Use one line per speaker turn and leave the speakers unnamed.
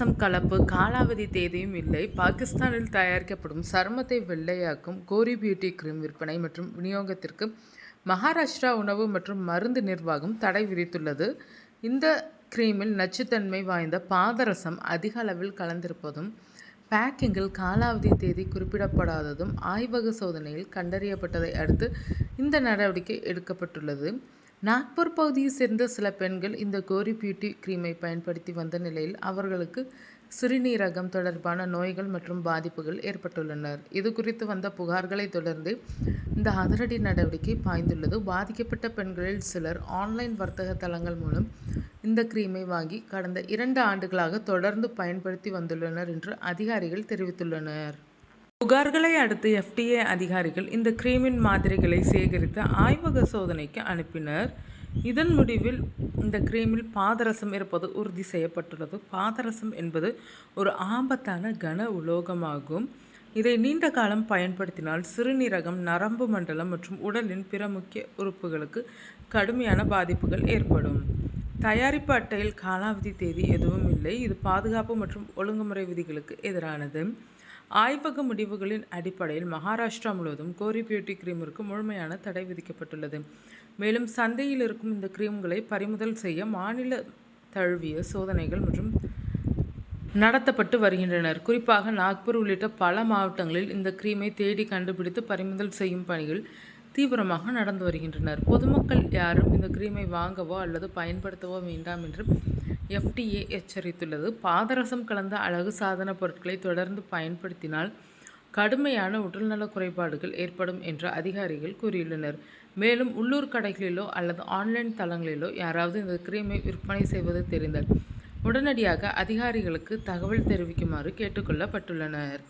பாதரசம் கலப்பு காலாவதி தேதியும் இல்லை. பாகிஸ்தானில் தயாரிக்கப்படும் சருமத்தை வெள்ளையாக்கும் கோரி பியூட்டி கிரீம் விற்பனை மற்றும் விநியோகத்திற்கு மகாராஷ்டிரா உணவு மற்றும் மருந்து நிர்வாகம் தடை விதித்துள்ளது. இந்த கிரீமில் நச்சுத்தன்மை வாய்ந்த பாதரசம் அதிக அளவில் கலந்திருப்பதும் பேக்கிங்கில் காலாவதி தேதி குறிப்பிடப்படாததும் ஆய்வக சோதனையில் கண்டறியப்பட்டதை அடுத்து இந்த நடவடிக்கை எடுக்கப்பட்டுள்ளது. நாக்பூர் பகுதியை சேர்ந்த சில பெண்கள் இந்த கோரி பியூட்டி கிரீமை பயன்படுத்தி வந்த நிலையில் அவர்களுக்கு சிறுநீரகம் தொடர்பான நோய்கள் மற்றும் பாதிப்புகள் ஏற்பட்டுள்ளனர். இது குறித்து வந்த புகார்களை தொடர்ந்து இந்த அதிரடி நடவடிக்கை பாய்ந்துள்ளது. பாதிக்கப்பட்ட பெண்களில் சிலர் ஆன்லைன் வர்த்தக தளங்கள் மூலம் இந்த கிரீமை வாங்கி கடந்த 2 ஆண்டுகளாக தொடர்ந்து பயன்படுத்தி வந்துள்ளனர் என்று அதிகாரிகள் தெரிவித்துள்ளனர். புகார்களை அடுத்து FDA அதிகாரிகள் இந்த கிரீமின் மாதிரிகளை சேகரித்து ஆய்வக சோதனைக்கு அனுப்பினர். இதன் முடிவில் இந்த கிரீமில் பாதரசம் இருப்பது உறுதி செய்யப்பட்டுள்ளது. பாதரசம் என்பது ஒரு ஆபத்தான கன உலோகமாகும். இதை நீண்ட காலம் பயன்படுத்தினால் சிறுநீரகம், நரம்பு மண்டலம் மற்றும் உடலின் பிற முக்கிய உறுப்புகளுக்கு கடுமையான பாதிப்புகள் ஏற்படும். தயாரிப்பு அட்டையில் காலாவதி தேதி எதுவும் இல்லை. இது பாதுகாப்பு மற்றும் ஒழுங்குமுறை விதிகளுக்கு எதிரானது. ஆய்வக முடிவுகளின் அடிப்படையில் மகாராஷ்டிரா முழுவதும் கோரி பியூட்டி கிரீமிற்கு முழுமையான தடை விதிக்கப்பட்டுள்ளது. மேலும் சந்தையில் இருக்கும் இந்த கிரீம்களை பறிமுதல் செய்ய மாநில தழுவிய சோதனைகள் மற்றும் நடத்தப்பட்டு வருகின்றனர். குறிப்பாக நாக்பூர் உள்ளிட்ட பல மாவட்டங்களில் இந்த கிரீமை தேடி கண்டுபிடித்து பறிமுதல் செய்யும் பணிகள் தீவிரமாக நடந்து வருகின்றனர். பொதுமக்கள் யாரும் இந்த கிரீமை வாங்கவோ அல்லது பயன்படுத்தவோ வேண்டாம் என்று FDA எச்சரித்துள்ளது. பாதரசம் கலந்த அழகு சாதன பொருட்களை தொடர்ந்து பயன்படுத்தினால் கடுமையான உடல்நல குறைபாடுகள் ஏற்படும் என்று அதிகாரிகள் கூறியுள்ளனர். மேலும் உள்ளூர் கடைகளிலோ அல்லது ஆன்லைன் தளங்களிலோ யாராவது இந்த கிரீமை விற்பனை செய்வது தெரிந்தால் உடனடியாக அதிகாரிகளுக்கு தகவல் தெரிவிக்குமாறு கேட்டுக்கொள்ளப்பட்டுள்ளனர்.